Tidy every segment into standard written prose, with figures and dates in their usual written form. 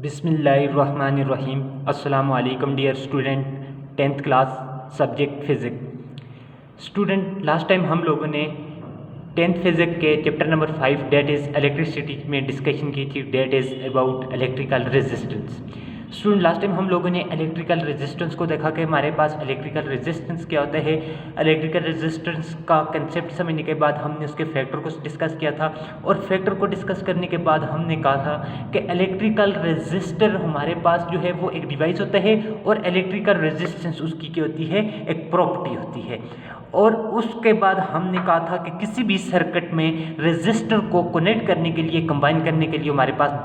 बिस्मिल्लाहिर्रहमानिर्रहीम। अस्सलामु अलैकुम dear student, 10th class subject physics. Student, last time हम लोगों ने 10th फिज़िक्स के chapter number 5 that is electricity में डिस्कशन की थी, that is about electrical resistance. Student, last time हम लोगों ने इलेक्ट्रिकल रेजिस्टेंस को देखा कि हमारे पास इलेक्ट्रिकल रेजिस्टेंस क्या होता है। इलेक्ट्रिकल रेजिस्टेंस का कंसेप्ट समझने के बाद हमने उसके फैक्टर को डिस्कस किया था, और फैक्टर को डिस्कस करने के बाद हमने कहा था कि इलेक्ट्रिकल रेजिस्टर हमारे पास जो है वो एक डिवाइस होता है, और इलेक्ट्रिकल रेजिस्टेंस उसकी क्या होती है, एक प्रॉपर्टी होती है। और उसके बाद हमने कहा था कि किसी भी सर्किट में रेजिस्टर को कनेक्ट करने के लिए, कंबाइन करने के लिए हमारे पास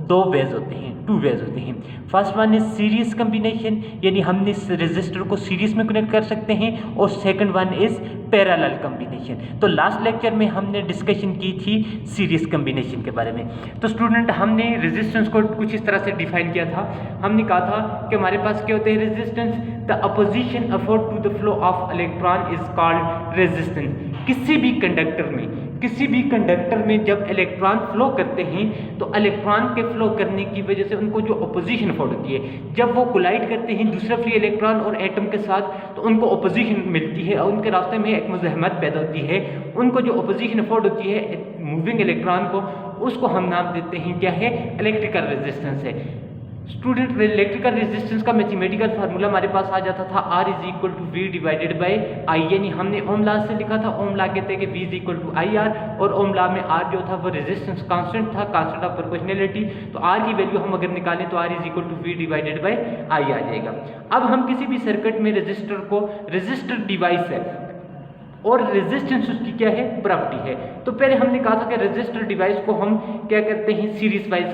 दो वेज होते हैं, टू वेज होते हैं। First one is series combination, यानी हम इस रेजिस्टर को सीरीज में कनेक्ट कर सकते हैं, और second one is parallel combination. तो लास्ट लेक्चर में हमने डिस्कशन की थी सीरीज कम्बिनेशन के बारे में। तो स्टूडेंट, हमने रेजिस्टेंस को कुछ इस तरह से डिफाइन किया था। हमने कहा था कि हमारे पास क्या होते हैं resistance, the opposition afford to the flow of electron is called resistance. किसी भी कंडक्टर में जब इलेक्ट्रॉन फ्लो करते हैं तो इलेक्ट्रॉन के फ्लो करने की वजह से उनको जो अपोजिशन अफोर्ड होती है, जब वो कोलाइड करते हैं दूसरे फ्री इलेक्ट्रॉन और एटम के साथ, तो उनको अपोजिशन मिलती है और उनके रास्ते में एक मुज़ाहमत पैदा होती है। उनको जो अपोजिशन अफोर्ड होती है मूविंग इलेक्ट्रॉन को, उसको हम नाम देते हैं क्या है, इलेक्ट्रिकल रेजिस्टेंस है। स्टूडेंट, इलेक्ट्रिकल रेजिस्टेंस का मैथमेटिकल फार्मूला हमारे पास आ जाता था R is equal to V divided by I, यानी हमने ओम लॉ से लिखा था। ओम लॉ कहते हैं कि V is equal to I R, और ओम लॉ में R जो था वो रेजिस्टेंस कांस्टेंट था, कांस्टेंट ऑफ प्रोपोर्शनैलिटी। तो R की वैल्यू हम अगर निकालें तो R is equal to V divided by I आ जाएगा। अब हम किसी भी सर्किट में रेजिस्टर डिवाइस है और रेजिस्टेंस उसकी क्या है, प्रॉपर्टी है। तो पहले हमने कहा था कि रेजिस्टर डिवाइस को हम क्या करते हैं, सीरीज वाइज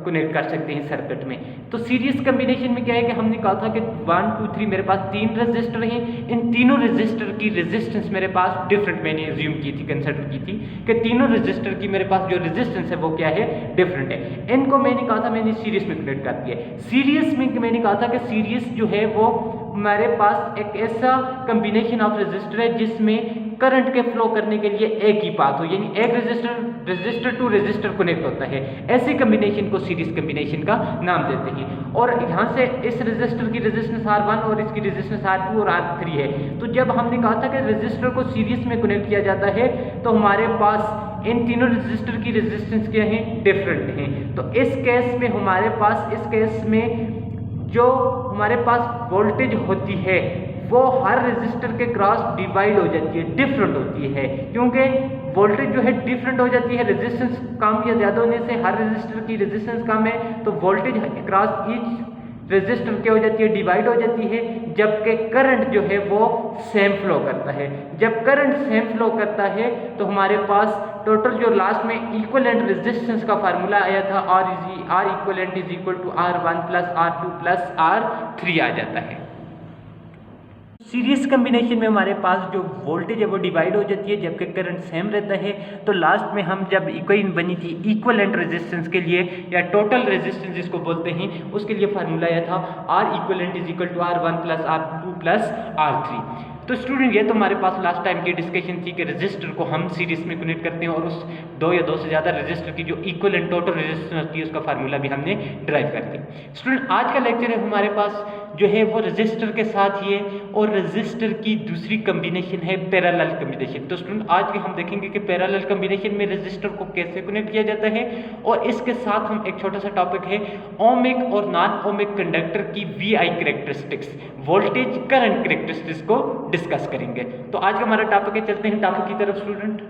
कनेक्ट कर सकते हैं सर्किट में। तो सीरीज कम्बिनेशन में क्या है कि हमने कहा था कि 1 2 3 मेरे पास 3 रेजिस्टर हैं। इन तीनों रेजिस्टर की रेजिस्टेंस मेरे पास डिफरेंट, मैंने एज्यूम की थी, कंसिडर की थी कि तीनों रेजिस्टर की मेरे पास जो रेजिस्टेंस है वो क्या है, डिफरेंट है। इनको मैंने कहा था, मैंने सीरीज में कनेक्ट कर दिया। सीरीज में मैंने कहा था कि सीरीज जो है वो हमारे पास एक ऐसा कम्बिनेशन ऑफ रेजिस्टर है जिसमें करंट के फ्लो करने के लिए एक ही पाथ हो, यानी एक रेजिस्टर टू रेजिस्टर कनेक्ट होता है। ऐसे कम्बिनेशन को सीरीज कम्बिनेशन का नाम देते हैं। और यहाँ से इस रेजिस्टर की रेजिस्टेंस R1 और इसकी रेजिस्टेंस R2 और R3 है। तो जब हमने कहा था कि रेजिस्टर को सीरीज में कनेक्ट किया जाता है तो हमारे पास इन तीनों रेजिस्टर की रेजिस्टेंस क्या है, डिफरेंट हैं। तो इस केस में हमारे पास, इस केस में जो हमारे पास वोल्टेज होती है वो हर रेजिस्टर के क्रॉस डिवाइड हो जाती है, डिफरेंट होती है, क्योंकि वोल्टेज जो है डिफरेंट हो जाती है। रेजिस्टेंस कम या ज़्यादा होने से, हर रेजिस्टर की रेजिस्टेंस कम है तो वोल्टेज क्रॉस ईच रेजिस्टर क्या हो जाती है, डिवाइड हो जाती है। जबकि करंट जो है वो सेम फ्लो करता है। जब करंट सेम फ्लो करता है तो हमारे पास टोटल जो लास्ट में इक्विवेलेंट रेजिस्टेंस का फार्मूला आया था, R equivalent is equal to R1 plus R2 plus R3 आ जाता है। सीरीज कम्बिनेशन में हमारे पास जो वोल्टेज है वो डिवाइड हो जाती है जबकि करंट सेम रहता है। तो लास्ट में हम जब इक्वेशन बनी थी इक्विवेलेंट रेजिस्टेंस के लिए, या टोटल रेजिस्टेंस जिसको बोलते हैं, उसके लिए फार्मूला आया था R equivalent is equal to R1 plus R2 plus R3। तो स्टूडेंट, ये तो हमारे पास लास्ट टाइम की डिस्कशन थी कि रेजिस्टर को हम सीरीज में कनेक्ट करते हैं और उस दो या दो से ज़्यादा रेजिस्टर की जो इक्विवेलेंट टोटल रेजिस्टेंस होती है उसका फार्मूला भी हमने ड्राइव कर दिया। स्टूडेंट, आज का लेक्चर है हमारे पास जो है वो रेजिस्टर के साथ ही है, और रेजिस्टर की दूसरी कम्बिनेशन है पैरेलल कम्बिनेशन। तो स्टूडेंट, आज के हम देखेंगे कि पैरेलल कम्बिनेशन में रेजिस्टर को कैसे कनेक्ट किया जाता है, और इसके साथ हम एक छोटा सा टॉपिक है ओमिक और नॉन ओमिक कंडक्टर की VI characteristics, voltage current characteristics को डिस्कस करेंगे। तो आज का हमारा टॉपिक है, चलते हैं टॉपिक की तरफ स्टूडेंट।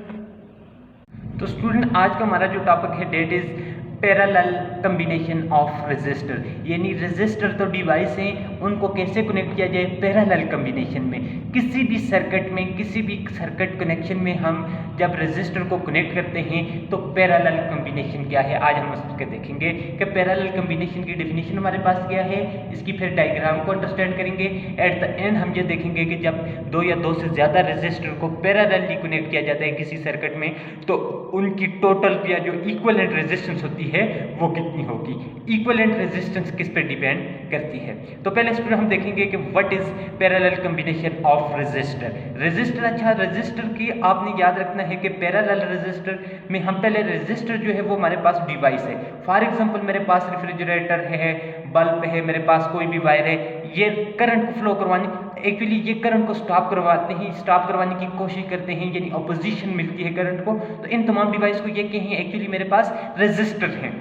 तो स्टूडेंट, आज का हमारा जो टॉपिक है that is parallel combination of resistor, यानी रेजिस्टर तो डिवाइस हैं, उनको कैसे कनेक्ट किया जाए पैरेलल कम्बिनेशन में। किसी भी सर्किट में, किसी भी सर्किट कनेक्शन में हम जब रेजिस्टर को कनेक्ट करते हैं तो पैरेलल कम्बिनेशन क्या है, आज हम उसके देखेंगे कि पैरेलल कम्बिनेशन की डेफिनेशन हमारे पास क्या है, इसकी फिर डायग्राम को अंडरस्टैंड करेंगे। एट द एंड हम ये देखेंगे कि जब दो या दो से ज़्यादा रेजिस्टर को पैरेलली कनेक्ट किया जाता है किसी सर्किट में तो उनकी टोटल या जो इक्विवेलेंट रेजिस्टेंस होती है वो कितनी होगी। इक्विवेलेंट रेजिस्टेंस किस पे डिपेंड करती है। तो पहले स्टूडेंट हम देखेंगे कि what is parallel combination of resistor. Resistor, अच्छा रेजिस्टर की आपने याद रखना है कि पैरेलल रेजिस्टर में हम पहले रेजिस्टर जो है वो हमारे पास डिवाइस है। फॉर एग्जांपल मेरे पास रेफ्रिजरेटर है, बल्ब है, मेरे पास कोई भी वायर है, ये करंट को फ्लो करवाने, एक्चुअली ये करंट को स्टॉप करवाने की कोशिश करते हैं, यानी अपोजिशन मिलती है करंट को। तो इन तमाम डिवाइस को ये कहें एक्चुअली मेरे पास रेजिस्टर हैं।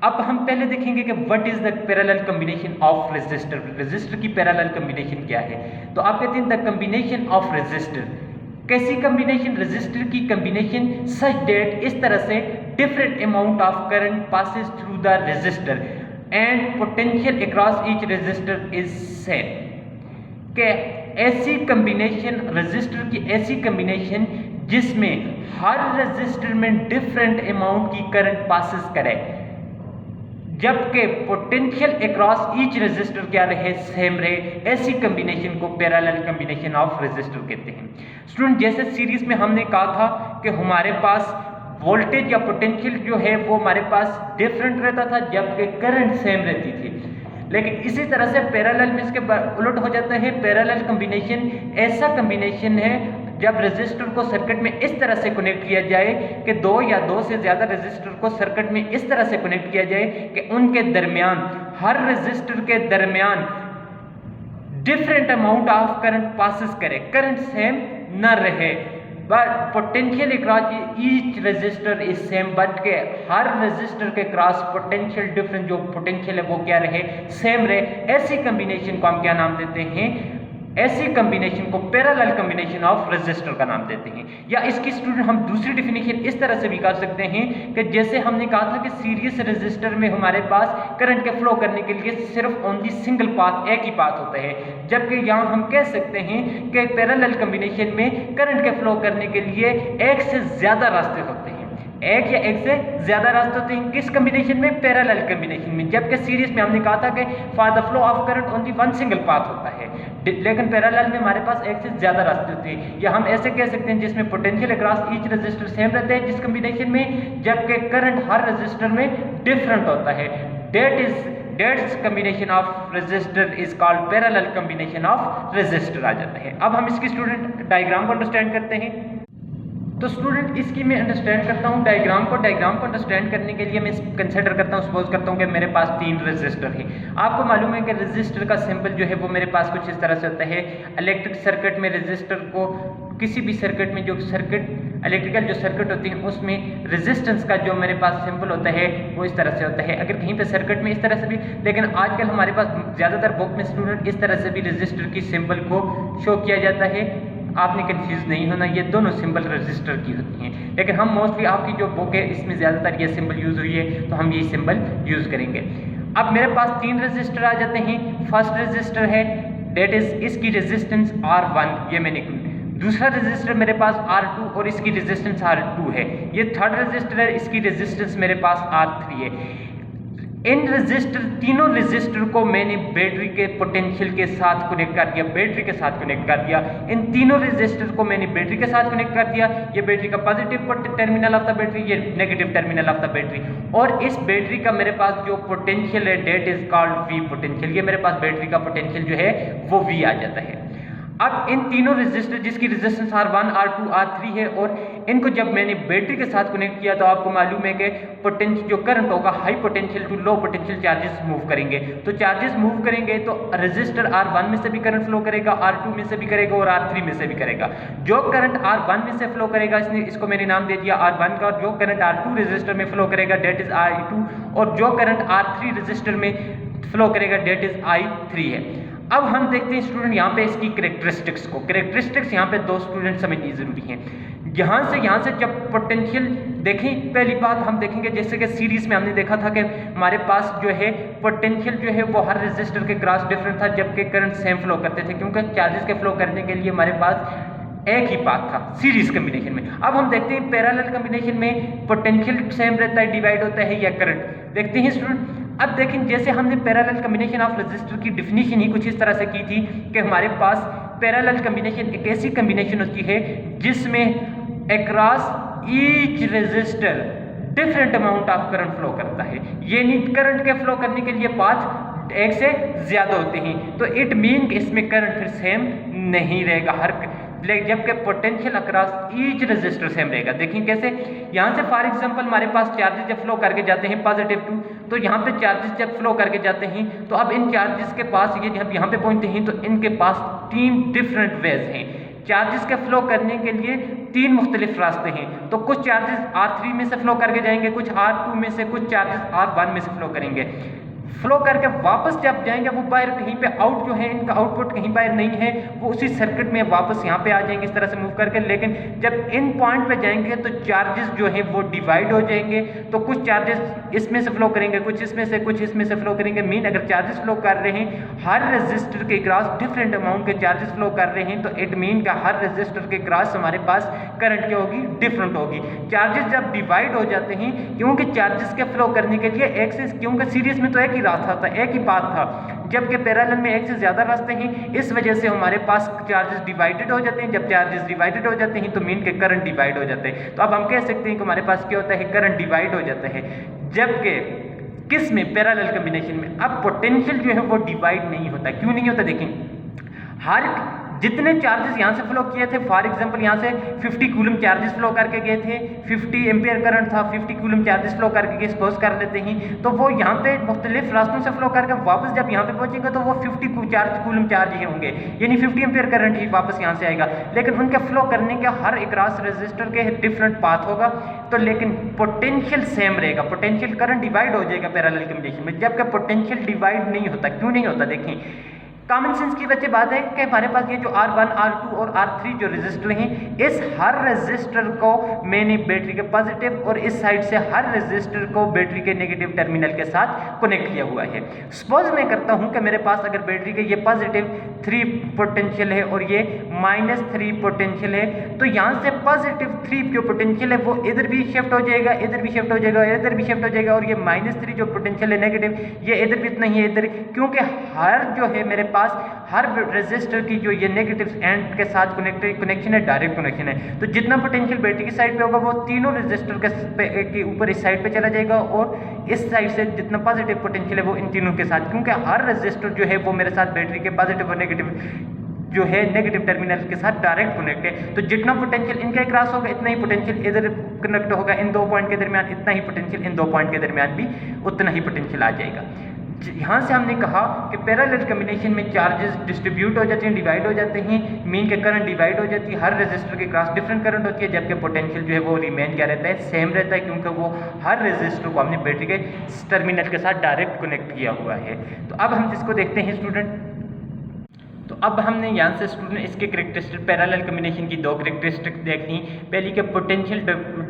अब हम पहले देखेंगे कि what is the parallel combination of resistor. Resistor की पैरेलल कॉम्बिनेशन क्या है? तो आप कहते हैं द कॉम्बिनेशन ऑफ रेजिस्टर। कैसी कॉम्बिनेशन? रेजिस्टर की कॉम्बिनेशन सच दैट, इस तरह से different amount of current passes through the resistor and potential across each resistor is same. के ऐसी कॉम्बिनेशन, रेजिस्टर की ऐसी कॉम्बिनेशन जिसमें हर रेजिस्टर में डिफरेंट अमाउंट की करंट पासेस करे, जबकि पोटेंशियल अक्रॉस ईच रेजिस्टर क्या रहे? सेम रहे। ऐसी कॉम्बिनेशन को पैरेलल कॉम्बिनेशन ऑफ रेजिस्टर कहते हैं। स्टूडेंट जैसे सीरीज में हमने कहा था कि हमारे पास वोल्टेज या पोटेंशियल जो है वो हमारे पास डिफरेंट रहता था जबकि करंट सेम रहती थी, लेकिन इसी तरह से पैरेलल में इसके उलट हो जाता है। पैरेलल कॉम्बिनेशन ऐसा कॉम्बिनेशन है जब रेजिस्टर को सर्किट में इस तरह से कनेक्ट किया जाए कि दो या दो से ज्यादा रेजिस्टर को सर्किट में इस तरह से कनेक्ट किया जाए कि उनके दरमियान, हर रेजिस्टर के दरमियान different amount of current passes करे, करंट सेम न रहे, but potential across each resistor is same, but के हर रेजिस्टर के क्रॉस पोटेंशियल डिफरेंस, जो पोटेंशियल है वो क्या रहे? सेम रहे। ऐसी कॉम्बिनेशन को हम क्या नाम देते हैं? ऐसी कॉम्बिनेशन को पैरेलल कॉम्बिनेशन ऑफ रेजिस्टर का नाम देते हैं। या इसकी स्टूडेंट हम दूसरी डेफिनेशन इस तरह से भी कर सकते हैं कि जैसे हमने कहा था कि सीरीज रेजिस्टर में हमारे पास करंट के फ्लो करने के लिए सिर्फ ओनली सिंगल पाथ, एक ही पाथ होता है, जबकि यहाँ हम कह सकते हैं कि पैरेलल कॉम्बिनेशन में करंट के फ्लो करने के लिए एक से ज्यादा रास्ते होते हैं, एक या एक से ज्यादा रास्ते होते हैं। किस कॉम्बिनेशन में? पैरेलल कॉम्बिनेशन में। जबकि सीरीज में हमने कहा था कि for the flow of current only one single path होता है, लेकिन पैरेलल में हमारे पास एक से ज्यादा रास्ते होते हैं। या हम ऐसे कह सकते हैं जिसमें potential across each resistor same रहते हैं जिस कॉम्बिनेशन में, जबकि करंट हर रेजिस्टर में डिफरेंट होता है। That's combination of resistor is called parallel combination of resistor आ जाता है। अब हम इसकी स्टूडेंट डायग्राम को अंडरस्टैंड करते हैं। तो स्टूडेंट इसकी मैं अंडरस्टैंड करता हूँ डायग्राम को अंडरस्टैंड करने के लिए मैं कंसिडर करता हूँ, सपोज करता हूँ कि मेरे पास 3 रेजिस्टर है। आपको मालूम है कि रेजिस्टर का सिंबल जो है वो मेरे पास कुछ इस तरह से होता है। इलेक्ट्रिक सर्किट में रेजिस्टर को, किसी भी सर्किट में जो सर्किट, इलेक्ट्रिकल जो सर्किट होती है उसमें रेजिस्टेंस का जो मेरे पास सिंबल होता है वो इस तरह से होता है। अगर कहीं पे सर्किट में इस तरह से भी, लेकिन आजकल हमारे पास ज़्यादातर बुक में स्टूडेंट इस तरह से भी रेजिस्टर की सिंबल को शो किया जाता है। आपने कंफ्यूज नहीं होना, ये दोनों सिंबल रजिस्टर की होती हैं, लेकिन हम मोस्टली आपकी जो बुक है इसमें ज़्यादातर ये सिंबल यूज़ हुई है तो हम ये सिंबल यूज़ करेंगे। अब मेरे पास 3 रजिस्टर आ जाते हैं। फर्स्ट रजिस्टर है, डेट इज इसकी रेजिस्टेंस R1, ये मैंने। दूसरा रजिस्टर मेरे पास R2 और इसकी रेजिस्टेंस R2 है। ये थर्ड रजिस्टर है, इसकी रेजिस्टेंस मेरे पास R3 है। इन रजिस्टर, तीनों रजिस्टर को मैंने बैटरी के पोटेंशियल के साथ कनेक्ट कर दिया, इन तीनों रजिस्टर को मैंने बैटरी के साथ कनेक्ट कर दिया। ये बैटरी का positive terminal of the battery, ये negative terminal of the battery. और इस बैटरी का मेरे पास जो पोटेंशियल है that is called V potential. ये मेरे पास बैटरी का पोटेंशियल जो है वो V आ जाता है। अब इन तीनों रेजिस्टर जिसकी रेजिस्टेंस R1, R2, R3 है, और इनको जब मैंने बैटरी के साथ कनेक्ट किया तो आपको मालूम है कि पोटेंशियल जो करंट होगा high potential to low potential charges move करेंगे। तो चार्जेस मूव करेंगे तो रेजिस्टर R1 में से भी करंट फ्लो करेगा, R2 में से भी करेगा और R3 में से भी करेगा। जो करंट R1 में से फ्लो करेगा, इसको मैंने नाम दे दिया R1 का, और जो करंट R2 रेजिस्टर में फ्लो करेगा डेट इज I2, और जो करंट R3 रेजिस्टर में फ्लो करेगा डेट इज I3 है। अब हम देखते हैं स्टूडेंट यहाँ पे इसकी कैरेक्टरिस्टिक्स को। कैरेक्टरिस्टिक्स यहाँ पे 2 स्टूडेंट समझनी जरूरी है। यहाँ से जब पोटेंशियल देखें, पहली बात हम देखेंगे जैसे कि सीरीज में हमने देखा था कि हमारे पास जो है पोटेंशियल जो है वो हर रेजिस्टर के क्रॉस डिफरेंट था, जबकि करंट सेम फ्लो करते थे, क्योंकि चार्जेस के फ्लो करने के लिए हमारे पास एक ही पाथ था सीरीज कॉम्बिनेशन में। अब हम देखते हैं पैरेलल कॉम्बिनेशन में पोटेंशियल सेम रहता है, डिवाइड होता है या करंट। देखते हैं स्टूडेंट, अब देखें जैसे हमने पैरेलल कॉम्बिनेशन ऑफ रेजिस्टर की डिफिनीशन ही कुछ इस तरह से की थी कि हमारे पास पैरेलल कॉम्बिनेशन एक ऐसी कॉम्बिनेशन होती है जिसमें across each resistor different amount of current flow करता है। यानी करंट के फ्लो करने के लिए पाथ एक से ज़्यादा होते हैं, तो इट मीन कि इसमें करंट फिर सेम नहीं रहेगा जबकि potential across each resistor same रहेगा। देखिए कैसे, यहाँ से फॉर एग्जांपल हमारे पास चार्जेस जब फ्लो करके जाते हैं पॉजिटिव टू, तो यहाँ पे चार्जेस जब फ्लो करके जाते हैं तो अब इन चार्जेस के पास ये जब यहाँ पे पहुँचते हैं तो इनके पास 3 डिफरेंट वेज हैं। चार्जेस के फ्लो करने के लिए 3 मुख्तलिफ रास्ते हैं। तो कुछ चार्जेस R3 में से फ्लो करके जाएंगे, कुछ R2 में से, कुछ चार्जेस R1 में से फ्लो करेंगे। फ्लो करके वापस जब जाएंगे वो बाहर कहीं पे आउट जो है इनका आउटपुट कहीं बाहर नहीं है, वो उसी सर्किट में वापस यहाँ पे आ जाएंगे इस तरह से मूव करके। लेकिन जब इन पॉइंट पे जाएंगे तो चार्जेस जो है वो डिवाइड हो जाएंगे। तो कुछ चार्जेस इसमें से फ्लो करेंगे, कुछ इसमें से, कुछ इसमें से फ्लो करेंगे। मीन अगर चार्जेस फ्लो कर रहे हैं हर रजिस्टर के क्रॉस डिफरेंट अमाउंट के चार्जेस फ्लो कर रहे हैं, तो इट मीन का हर रजिस्टर के क्रॉस हमारे पास करंट क्या होगी, डिफरेंट होगी। चार्जेस जब डिवाइड हो जाते हैं, क्योंकि चार्जेस के फ्लो करने के लिए एक्सिस, क्योंकि सीरीज में तो एक ही रास्ता था, एक ही पाथ था, जबकि पैरेलल में एक से ज्यादा रास्ते हैं, इस वजह से हमारे पास चार्जेस डिवाइडेड हो जाते हैं। जब चार्जेस डिवाइडेड हो जाते हैं तो मीन के करंट डिवाइड हो जाते हैं। तो अब हम कह सकते हैं कि हमारे पास क्या होता है, करंट डिवाइड हो जाता है। जबकि किस में, पैरेलल कॉम्बिनेशन में। अब पोटेंशियल जो है वो डिवाइड नहीं होता। क्यों नहीं होता, देखें, हर जितने चार्जेस यहाँ से फ्लो किए थे, फॉर एग्जांपल यहाँ से 50 कूलम चार्जेस फ्लो करके गए थे, 50 एम्पियर करंट था, 50 कूलम चार्जेस फ्लो करके गए, सपोज कर लेते हैं, तो वो यहाँ पे मुख्तलिफ रास्तों से फ्लो करके वापस जब यहाँ पे पहुंचेगा तो वो 50 कूलम चार्ज ही होंगे, यानी 50 एम्पियर करंट ही वापस यहाँ से आएगा। लेकिन उनके फ्लो करने के हर एक क्रॉस रेजिस्टर के डिफरेंट पाथ होगा, तो लेकिन पोटेंशियल सेम रहेगा। पोटेंशियल करंट डिवाइड हो जाएगा पैरेलल कॉम्बिनेशन में, जबकि पोटेंशियल डिवाइड नहीं होता। क्यों नहीं होता, देखें, कॉमन सेंस की वजह बात है कि हमारे पास ये जो R1, R2 और R3 जो रेजिस्टर हैं, इस हर रेजिस्टर को मैंने बैटरी के पॉजिटिव और इस साइड से हर रेजिस्टर को बैटरी के नेगेटिव टर्मिनल के साथ कनेक्ट किया हुआ है। सपोज मैं करता हूं कि मेरे पास अगर बैटरी के ये पॉजिटिव 3 पोटेंशियल है और ये -3 पोटेंशियल है, तो यहाँ से पॉजिटिव 3 जो पोटेंशियल है वो इधर भी शिफ्ट हो जाएगा, इधर भी शिफ्ट हो जाएगा, इधर भी शिफ्ट हो जाएगा, और ये -3 जो पोटेंशियल है नेगेटिव, ये इधर भी इतना ही है, इधर, क्योंकि हर जो है मेरे हर रेजिस्टर की जो ये नेगेटिव एंड के साथ कनेक्शन है, डायरेक्ट कनेक्शन है। तो जितना पोटेंशियल बैटरी की साइड पे होगा वो तीनों रेजिस्टर के ऊपर इस साइड पे चला जाएगा, और इस साइड से जितना पॉजिटिव पोटेंशियल है वो इन तीनों के साथ, क्योंकि हर रेजिस्टर जो है वो मेरे साथ बैटरी के पॉजिटिव और नेगेटिव जो है नेगेटिव टर्मिनल के साथ डायरेक्ट कनेक्ट है। तो जितना पोटेंशियल इनका क्रॉस होगा इतना ही पोटेंशियल इधर कनेक्ट होगा, इन 2 पॉइंट के दरमियान इतना ही पोटेंशियल, इन 2 पॉइंट के दरमियान भी उतना ही पोटेंशियल आ जाएगा। यहाँ से हमने कहा कि पैरेलल कॉम्बिनेशन में चार्जेस डिस्ट्रीब्यूट हो जाते हैं, डिवाइड हो जाते हैं, मीन के करंट डिवाइड हो जाती है, हर रेजिस्टर के क्रॉस डिफरेंट करंट होती है, जबकि पोटेंशियल जो है वो रिमेन क्या रहता है, सेम रहता है, क्योंकि वो हर रेजिस्टर को हमने बैटरी के टर्मिनल के साथ डायरेक्ट कनेक्ट किया हुआ है। तो अब हम जिसको देखते हैं स्टूडेंट, तो अब हमने यहाँ से स्टूडेंट इसके करेक्टरिस्टिक पैरेलल कॉम्बिनेशन की 2 करेक्टरिस्टिक देखी। पहली के potential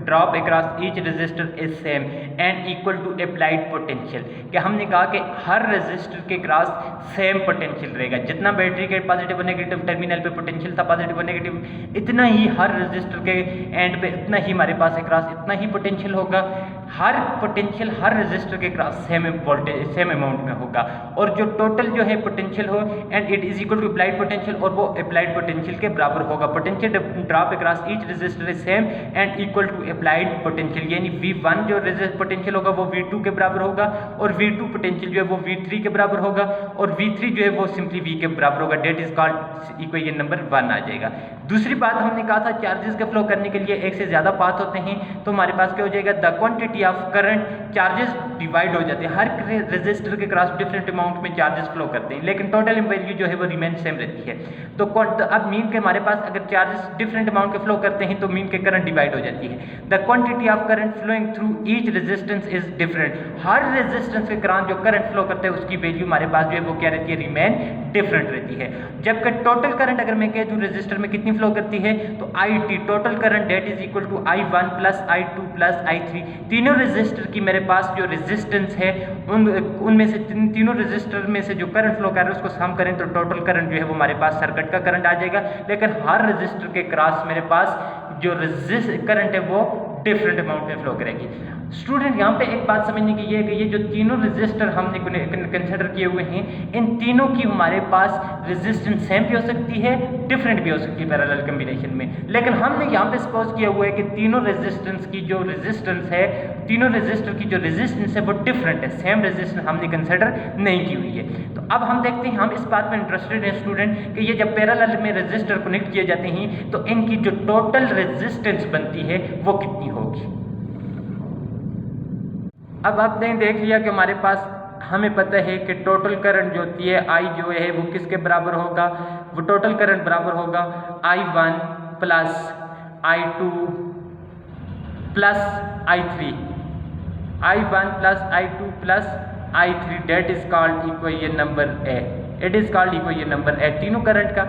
drop across each resistor is same and equal to applied potential, कि हमने कहा कि हर रेजिस्टर के क्रॉस सेम पोटेंशियल रहेगा। जितना बैटरी के पॉजिटिव और नेगेटिव टर्मिनल पे पोटेंशियल था पॉजिटिव और नेगेटिव, इतना ही हर रेजिस्टर के एंड पे इतना ही हमारे पास अक्रॉस इतना ही पोटेंशियल होगा। हर पोटेंशियल हर रेजिस्टर के cross same voltage same amount में होगा, और जो टोटल जो है पोटेंशियल हो and it is equal to applied potential, और वो अप्लाइड पोटेंशियल के बराबर होगा। Potential drop across each resistor is same and equal to applied potential, यानी V1 जो पोटेंशियल होगा वो V2 के बराबर होगा, और V2 पोटेंशियल जो है वो V3 के बराबर होगा, और V3 जो है वो सिंपली V के बराबर होगा। That is called equation number 1 आ जाएगा। दूसरी बात हमने कहा था चार्जेस के फ्लो करने के लिए एक से ज्यादा पाथ होते हैं, तो हमारे पास क्या हो जाएगा, the quantity of current, charges divide हो जाते हैं, हर रेजिस्टर के क्रॉस डिफरेंट अमाउंट में चार्जेस फ्लो करते हैं, लेकिन टोटल वैल्यू जो है वो रिमेन सेम रहती है। तो अब मीन के हमारे पास अगर चार्जेस डिफरेंट अमाउंट के फ्लो करते हैं तो मीन के करंट डिवाइड हो जाती है। The quantity of current flowing through each resistance is different, हर रेजिस्टेंस के क्रॉस जो करंट फ्लो करते हैं उसकी वैल्यू हमारे पास जो है वो क्या रहती है, रिमेन डिफरेंट रहती है। जबकि टोटल करंट अगर मैं कह दूं रेजिस्टर में कितनी फ्लो करती है, तो IT total current that is equal to I1 plus I2 plus I3, तीनों रेजिस्टर की मेरे पास जो रेजिस्टेंस है उनमें से तीनों रेजिस्टर में से जो करंट फ्लो कर रहा है उसको सम करें तो टोटल करंट जो है वो हमारे पास सर्किट का करंट आ जाएगा। लेकिन हर रेजिस्टर के क्रॉस मेरे पास जो करंट है वो डिफरेंट अमाउंट में फ्लो करेगी। स्टूडेंट यहाँ पे एक बात समझने की ये है कि ये जो तीनों रेजिस्टर हमने कंसिडर किए हुए हैं, इन तीनों की हमारे पास रेजिस्टेंस सेम भी हो सकती है, डिफरेंट भी हो सकती है पैरेलल कॉम्बिनेशन में। लेकिन हमने यहाँ पे सपोज किया हुआ है कि तीनों रेजिस्टेंस की जो रेजिस्टेंस है, तीनों रेजिस्टर की जो रेजिस्टेंस है वो डिफरेंट है, सेम रेजिस्टेंस हमने कंसिडर नहीं की हुई है। तो अब हम देखते हैं, हम इस बात में इंटरेस्टेड हैं स्टूडेंट कि ये जब पैरेलल में रेजिस्टर कनेक्ट किए जाते हैं तो इनकी जो टोटल रेजिस्टेंस बनती है वो कितनी होगी। अब आपने देख लिया कि हमारे पास हमें पता है कि टोटल करंट जो होती है I जो है वो किसके बराबर होगा, वो टोटल करंट बराबर होगा I1 plus I2 plus I3, I1 plus I2 plus I3 that is called equation number A, it is called equation number A. तीनों करंट का,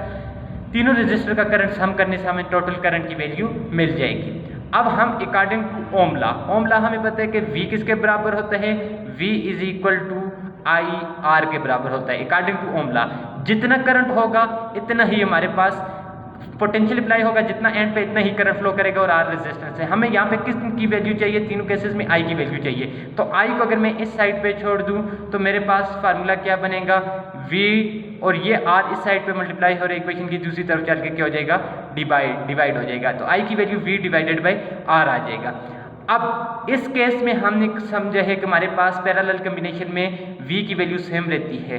तीनों रेजिस्टर का करंट सम करने से हमें टोटल करंट की वैल्यू मिल जाएगी। अब हम अकॉर्डिंग टू ओम लॉ हमें पता है कि V किसके बराबर होता है, V is equal to I R के बराबर होता है। अकॉर्डिंग टू ओम लॉ जितना करंट होगा इतना ही हमारे पास पोटेंशियल अप्लाई होगा, जितना एंड पे इतना ही करंट फ्लो करेगा और आर रेजिस्टेंस है। हमें यहाँ पे किस की वैल्यू चाहिए, तीनों केसेस में आई की वैल्यू चाहिए। तो आई को अगर मैं इस साइड पे छोड़ दूँ तो मेरे पास फार्मूला क्या बनेगा, वी और ये आर इस साइड पे मल्टीप्लाई हो रहा है, इक्वेशन की दूसरी तरफ चल के क्या हो जाएगा, डिवाइड हो जाएगा। तो आई की value V divided by R आ जाएगा। अब इस केस में हमने समझा है कि हमारे पास पैरेलल कॉम्बिनेशन में वी की वैल्यू सेम रहती है,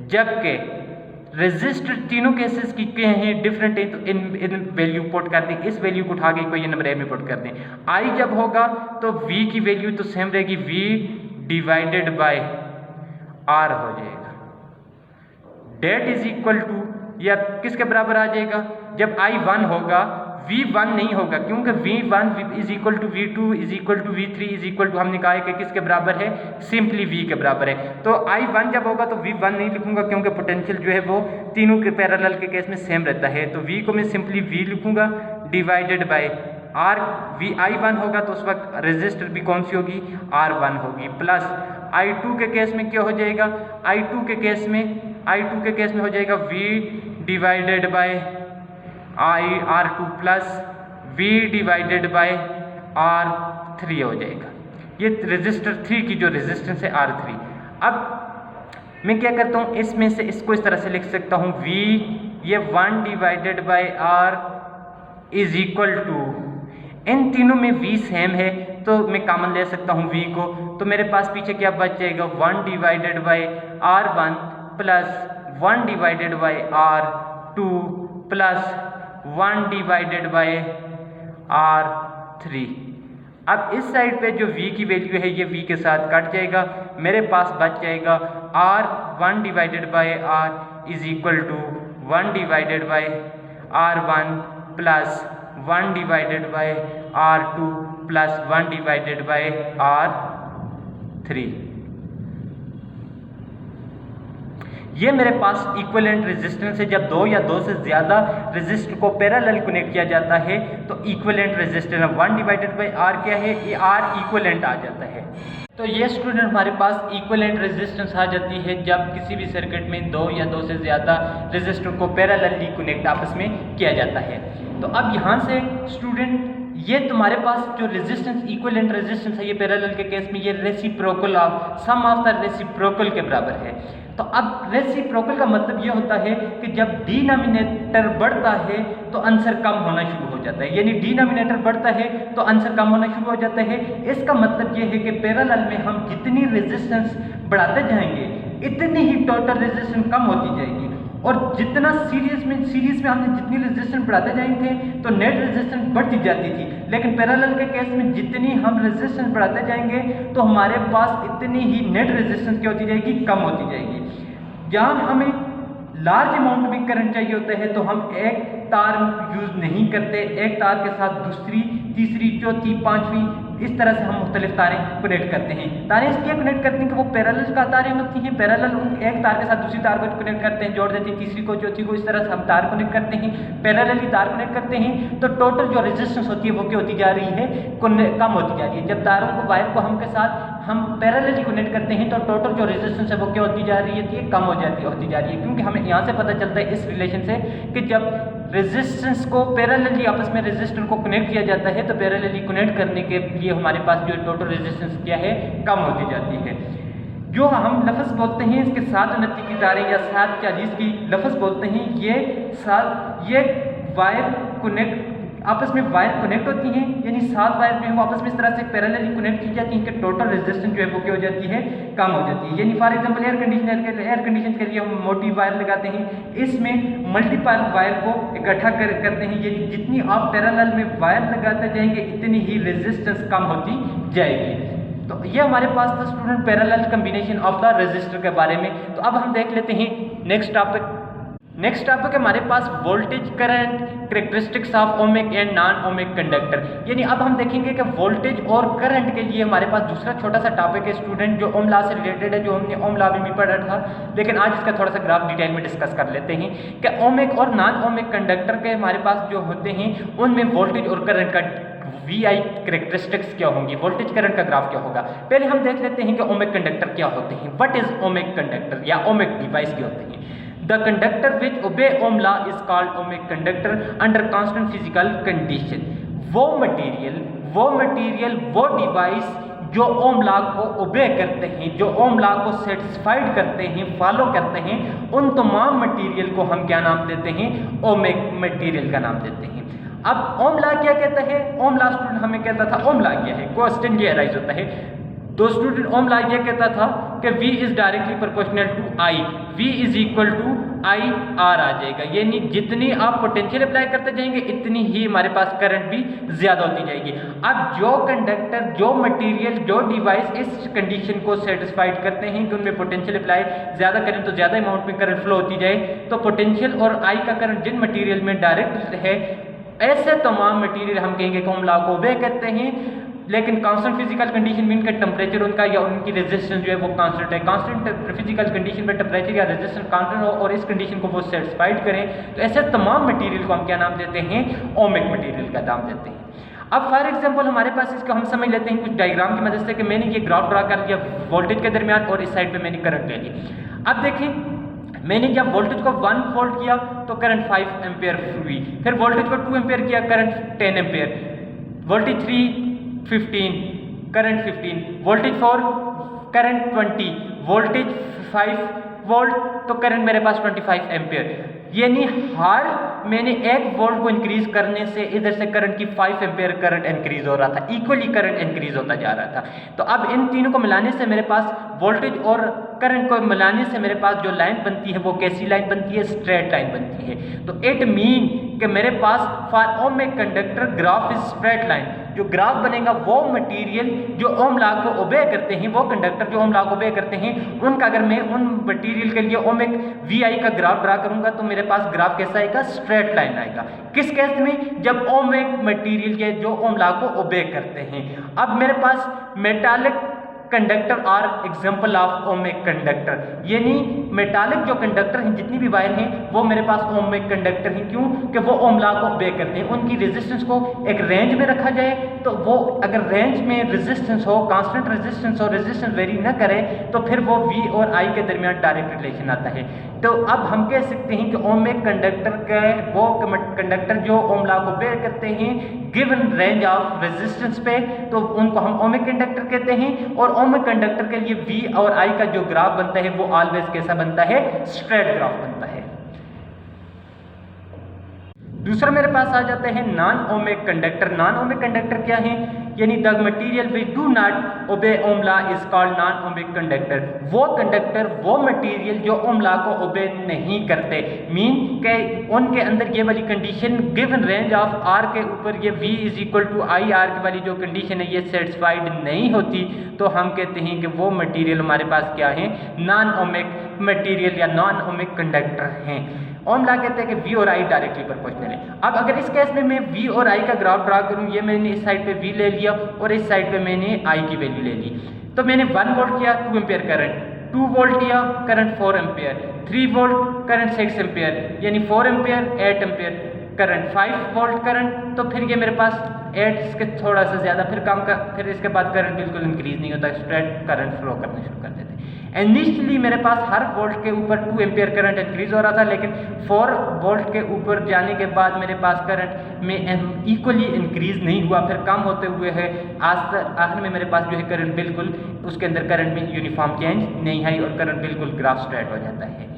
जबकि रेजिस्टर तीनों केसेस की क्या हैं, डिफरेंट है। तो इन वैल्यू पुट कर दें, इस वैल्यू को उठा के कोई नंबर ए में पुट कर दें। आई जब होगा तो वी की वैल्यू तो सेम रहेगी, वी डिवाइडेड बाय आर हो जाएगा। डेट इज इक्वल टू या किसके बराबर आ जाएगा, जब आई 1 होगा V1 नहीं होगा, क्योंकि V1 is equal to V2 is equal to V3 is equal to, हमने कहा है कि किसके बराबर है, सिंपली V के बराबर है। तो I1 जब होगा तो V1 नहीं लिखूंगा, क्योंकि पोटेंशियल जो है वो तीनों के पैरेलल के केस में सेम रहता है। तो V को मैं सिंपली V लिखूंगा डिवाइडेड बाय R। I1 होगा तो उस वक्त रेजिस्टर भी कौन सी होगी, R1 होगी, प्लस I2 के केस में क्या हो जाएगा, I2 के केस में हो जाएगा V divided by R2 plus V divided by R3 हो जाएगा। ये रेजिस्टर 3 की जो रेजिस्टेंस है R3। अब मैं क्या करता हूँ, इसमें से इसको इस तरह से लिख सकता हूँ, V ये 1 divided by R is equal to, इन तीनों में V सेम है तो मैं कॉमन ले सकता हूँ V को। तो मेरे पास पीछे क्या बच जाएगा, 1 divided by R1 plus 1 divided by R2 plus 1 divided by R3। अब इस साइड पे जो V की वैल्यू है ये V के साथ कट जाएगा, मेरे पास बच जाएगा R1 divided by R is equal to 1 divided by R1 plus 1 divided by R2 plus 1 divided by R3। ये मेरे पास इक्विवेलेंट रेजिस्टेंस है। जब दो या दो से ज़्यादा रेजिस्टर को पैरेलल कनेक्ट किया जाता है तो equivalent resistance 1 divided by R क्या है, ये आर इक्विवेलेंट आ जाता है। तो ये स्टूडेंट हमारे पास इक्विवेलेंट रेजिस्टेंस आ जाती है जब किसी भी सर्किट में दो या दो से ज़्यादा रेजिस्टर को पैरेलली कनेक्ट आपस में किया जाता है। तो अब यहाँ से स्टूडेंट ये तुम्हारे पास जो रेजिस्टेंस इक्विवेलेंट रेजिस्टेंस है ये पैरेलल के केस में ये reciprocal of sum of the reciprocal के बराबर है। तो अब रेसिप्रोकल का मतलब ये होता है कि जब डिनोमिनेटर बढ़ता है तो आंसर कम होना शुरू हो जाता है, यानी डिनोमिनेटर बढ़ता है तो आंसर कम होना शुरू हो जाता है। इसका मतलब ये है कि पैरेलल में हम जितनी रेजिस्टेंस बढ़ाते जाएंगे इतनी ही टोटल रेजिस्टेंस कम होती जाएगी, और जितना सीरीज में हमने जितनी रेजिस्टेंस बढ़ाते जाएंगे तो नेट रेजिस्टेंस बढ़ती जाती थी। लेकिन पैरेलल के केस में जितनी हम रेजिस्टेंस बढ़ाते जाएंगे तो हमारे पास इतनी ही नेट रेजिस्टेंस क्या होती जाएगी, कम होती जाएगी। जहाँ हमें लार्ज अमाउंट में करंट चाहिए होता है तो हम एक तार यूज़ नहीं करते, एक तार के साथ दूसरी, तीसरी, चौथी, पांचवी, इस तरह से हम मुख्तलिफ तारें कनेक्ट करते हैं। तारें इसलिए कनेक्ट करते हैं कि वो पैरेलल का तारें होती हैं, पैरेलल एक तार के साथ दूसरी तार को कनेक्ट करते हैं, जोड़ देते हैं, तीसरी को, चौथी को, इस तरह से हम तार कनेक्ट करते हैं, पैरेलली तार कनेक्ट करते हैं। तो टोटल जो रेजिस्टेंस होती है वो क्या होती जा रही है, कम होती जा रही है। जब तारों को, वायर को हम के साथ हम पैरेलली कनेक्ट करते हैं तो टोटल जो रेजिस्टेंस है वो क्या होती जा रही है, कम होती जा रही है, क्योंकि हमें यहाँ से पता चलता है इस रिलेशन से कि जब रेजिस्टेंस को पैरेलली आपस में रेजिस्टर को कनेक्ट किया जाता है, तो पैरेलली कनेक्ट करने के लिए हमारे पास जो टोटल रेजिस्टेंस क्या है, कम होती जाती है। जो हम लफ्ज़ बोलते हैं इसके 729 की तारें या 740 की लफ्ज़ बोलते हैं, ये वायर कनेक्ट आपस में वायर कनेक्ट होती हैं, यानी 7 वायर जो है वो आपस में इस तरह से पैरेलली कनेक्ट की जाती हैं कि टोटल रेजिस्टेंस जो है वो क्या हो जाती है, कम हो जाती है। यानी फॉर एग्जांपल एयर कंडीशन के लिए हम मोटी वायर लगाते हैं, इसमें मल्टीपल वायर को इकट्ठा करते हैं, यानी जितनी आप पैरेलल में वायर लगाते जाएंगे इतनी ही रेजिस्टेंस कम होती जाएगी। तो ये हमारे पास था student parallel combination of the resistor के बारे में। तो अब हम देख लेते हैं नेक्स्ट टॉपिक हमारे पास voltage current characteristics of ohmic and non ohmic conductor. यानी अब हम देखेंगे कि वोल्टेज और करंट के लिए हमारे पास दूसरा छोटा सा टॉपिक है स्टूडेंट, जो ओम लॉ से रिलेटेड है, जो हमने ओम लॉ में भी पढ़ा था, लेकिन आज इसका थोड़ा सा ग्राफ डिटेल में डिस्कस कर लेते हैं कि ओमिक और नॉन ओमिक कंडक्टर के हमारे पास जो होते हैं उनमें वोल्टेज और करंट का VI कैरेक्टरिस्टिक्स क्या होंगी, वोल्टेज करंट का ग्राफ क्या होगा। पहले हम देख लेते हैं कि ओमिक कंडक्टर क्या होते हैं। व्हाट इज ओमिक कंडक्टर या ओमिक डिवाइस क्या होते हैं। The conductor which obey Ohm law is called ohmic conductor under constant physical condition। वो मटेरियल वो डिवाइस जो ओम लॉ को ओबे करते हैं, जो ओम लॉ को सेटिस्फाइड करते हैं, फॉलो करते हैं, उन तमाम मटेरियल को हम क्या नाम देते हैं, ओमिक मटेरियल का नाम देते हैं। अब ओम लॉ क्या कहता है, ओम लॉ स्टूडेंट हमें कहता था ओम लॉ क्या है, क्वेश्चन ये अराइज होता है। तो स्टूडेंट ओम लॉ ये कहता था कि V is directly proportional to I, V is equal to IR आ जाएगा, यानी जितनी आप पोटेंशियल अप्लाई करते जाएंगे इतनी ही हमारे पास करंट भी ज्यादा होती जाएगी। अब जो कंडक्टर, जो मटेरियल, जो डिवाइस इस कंडीशन को सेटिस्फाइड करते हैं कि उनमें पोटेंशियल अप्लाई ज्यादा करें तो ज्यादा अमाउंट में करंट फ्लो होती जाए, तो पोटेंशियल और I का करंट जिन मटीरियल में डायरेक्ट है, ऐसे तमाम मटीरियल हम कहेंगे कि ओम लॉ को ओबे करते हैं, लेकिन कांस्टेंट फिजिकल कंडीशन में इनका टेम्परेचर उनका या उनकी रेजिस्टेंस जो है वो कांस्टेंट है। कांस्टेंट फिजिकल कंडीशन में टेम्परेचर या रेजिस्टेंस कांस्टेंट हो और इस कंडीशन को वो सेटिस्फाइड करें, तो ऐसे तमाम मटेरियल को हम क्या नाम देते हैं, ओमिक मटेरियल का नाम देते हैं। अब फॉर एग्जांपल हमारे पास इसको हम समझ लेते हैं कुछ डायग्राम की मदद से कि मैंने ये ग्राफ ड्रा कर लिया वोल्टेज के दरमियान और इस साइड पे मैंने करंट ले लिया। अब देखिए मैंने जब वोल्टेज को 1 वोल्ट किया तो करंट 5 एम्पेयर हुई, फिर वोल्टेज को 2 एम्पेयर किया, current 10 ampere, voltage 3 15, current 15, voltage 4 current 20, voltage 5 volt तो करंट मेरे पास 25 एम्पेयर। यानी हर मैंने 1 वोल्ट को इंक्रीज करने से इधर से करंट की 5 एम्पेयर करंट इंक्रीज हो रहा था, इक्वली करंट इंक्रीज होता जा रहा था। तो अब इन तीनों को मिलाने से मेरे पास वोल्टेज और करंट को मिलाने से मेरे पास जो लाइन बनती है वो कैसी लाइन बनती है, स्ट्रेट लाइन बनती है। तो इट मीन कि मेरे पास for ohmic conductor graph is straight line, जो ग्राफ बनेगा वो मटेरियल जो ओम लॉ को ओबे करते हैं, वो कंडक्टर जो ओम लॉ को ओबे करते हैं, उनका अगर मैं उन मटेरियल के लिए ओमिक VI का ग्राफ ड्रा करूंगा तो मेरे पास ग्राफ कैसा आएगा, स्ट्रेट लाइन आएगा। किस केस में, जब ओमिक मटेरियल के जो ओम लॉ को ओबे करते हैं। अब मेरे पास metallic conductor are example of ohmic conductor, यानी मेटालिक जो कंडक्टर हैं, जितनी भी वायर हैं, वो मेरे पास ओमिक कंडक्टर हैं। क्यों कि वो ओम लॉ को ओबे करते हैं। उनकी रेजिस्टेंस को एक रेंज में रखा जाए तो वो अगर रेंज में रेजिस्टेंस हो, कांस्टेंट रेजिस्टेंस हो, रेजिस्टेंस वेरी न करे, तो फिर वो V और I के दरमियान डायरेक्ट रिलेशन आता है। तो अब हम कह सकते हैं कि ओमिक कंडक्टर के वो कंडक्टर जो ओम लॉ को ओबे करते हैं गिवन रेंज ऑफ रेजिस्टेंस पे, तो उनको हम ओमिक कंडक्टर कहते हैं। और ओमिक कंडक्टर के लिए V और I का जो ग्राफ बनता है वो ऑलवेज कैसा बनता है, स्ट्रेट ग्राफ बनता है। दूसरा मेरे पास आ जाते हैं non ohmic conductor. Non ohmic conductor क्या है, यानी the material which do not obey Ohm law is called non ohmic conductor. वो कंडक्टर, वो मटीरियल जो ओम लॉ को ओबे नहीं करते, मीन के उनके अंदर ये वाली condition given range of R के ऊपर ये V is equal to IR की वाली जो कंडीशन है ये सेटिस्फाइड नहीं होती, तो हम कहते हैं कि वो मटीरियल हमारे पास क्या है, नॉन ओमिक मटीरियल या नॉन ओमिक कंडक्टर हैं। ओम लॉ कहते हैं कि V और I डायरेक्टली प्रोपोर्शनल है। अब अगर इस केस में मैं V और I का ग्राफ ड्रा करूं, ये मैंने इस साइड पे V ले लिया और इस साइड पे मैंने I की वैल्यू ले ली, तो मैंने 1 वोल्ट किया 2 एम्पेयर करंट, 2 वोल्ट किया current 4 ampere, 3 volt current 6 ampere, यानी 4 ampere 8 ampere, current 5 volt current, तो फिर ये मेरे पास 8 के थोड़ा सा ज़्यादा फिर काम का, फिर इसके बाद करंट बिल्कुल इंक्रीज नहीं होता, स्ट्रेट करंट फ्लो करना शुरू कर देते। इनिशियली मेरे पास हर वोल्ट के ऊपर 2 एम्पियर करंट इंक्रीज हो रहा था, लेकिन 4 वोल्ट के ऊपर जाने के बाद मेरे पास करंट में इक्वली इंक्रीज नहीं हुआ, फिर कम होते हुए है आखिर में मेरे पास जो है करंट बिल्कुल उसके अंदर करंट में यूनिफॉर्म चेंज नहीं है और करंट बिल्कुल ग्राफ स्ट्रेट हो जाता है।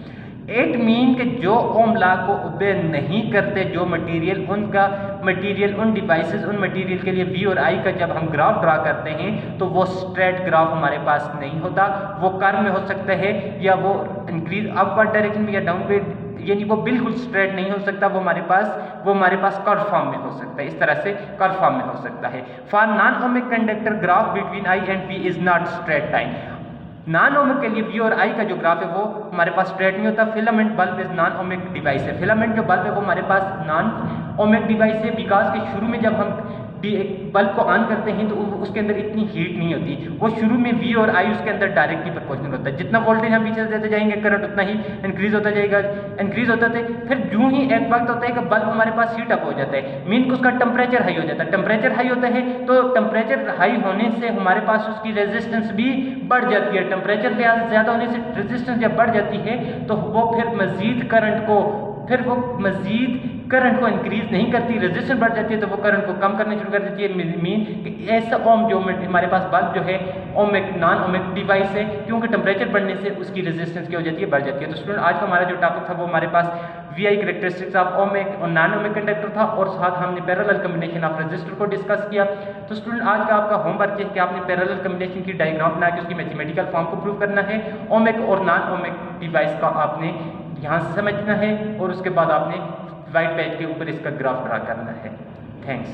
इट मीन कि जो ओम लॉ को ओबे नहीं करते, जो मटेरियल उन डिवाइसेस उन मटेरियल के लिए वी और आई का जब हम ग्राफ ड्रा करते हैं तो वो स्ट्रेट ग्राफ हमारे पास नहीं होता, वो कर्व में हो सकता है या वो इंक्रीज अपवर्ड डायरेक्शन में या डाउनवर्ड, यानी वो बिल्कुल स्ट्रेट नहीं हो सकता, वो हमारे पास कर्व फॉर्म में हो सकता है, इस तरह से कर्व फॉर्म में हो सकता है। For non ohmic conductor graph between I and V is not straight line. Non ohmic के लिए वी और आई का जो ग्राफ है वो हमारे पास स्ट्रेट नहीं होता। Filament bulb is non ohmic device है, फिलामेंट जो बल्ब है वो हमारे पास नॉन ओमिक डिवाइस है, बिकॉज के शुरू में जब हम बल्ब को ऑन करते हैं तो उसके अंदर इतनी हीट नहीं होती, वो शुरू में वी और आई उसके अंदर डायरेक्टली प्रोपोर्शनल होता है, जितना वोल्टेज हम पीछे देते जाएंगे करंट उतना ही इंक्रीज होता जाएगा, इंक्रीज होता है। फिर यूं ही एक वक्त होता है कि बल्ब हमारे पास हीट अप हो जाता है, मीन उसका टेम्परेचर हाई हो जाता है, टेम्परेचर हाई होता है तो टेम्परेचर हाई होने से हमारे पास उसकी रेजिस्टेंस भी बढ़ जाती है, टेम्परेचर ज़्यादा होने से रेजिस्टेंस जब बढ़ जाती है तो वो फिर मजीद करंट को इंक्रीज नहीं करती, रेजिस्टेंस बढ़ जाती है तो वो करंट को कम करने शुरू कर देती है। मीन कि ऐसा ओम जो हमारे पास बल्ब जो है ओमिक नॉन ओमिक डिवाइस है, क्योंकि टेम्परेचर बढ़ने से उसकी रेजिस्टेंस क्या हो जाती है, बढ़ जाती है। तो स्टूडेंट आज का हमारा जो टॉपिक था वो हमारे पास वीआई कैरेक्टरिस्टिक्स ऑफ ओमिक और नॉन ओमिक कंडक्टर था और साथ हमने पैरेलल कॉम्बिनेशन ऑफ रेजिस्टर को डिस्कस किया। तो स्टूडेंट आज का आपका होमवर्क है कि आपने पैरेलल कॉम्बिनेशन की डायग्राम बना के उसकी मैथमेटिकल फॉर्म को प्रूव करना है। ओमिक और नॉन ओमिक डिवाइस का आपने यहाँ से समझना है और उसके बाद आपने वाइट पेज के ऊपर इसका ग्राफ ड्रा करना है। थैंक्स।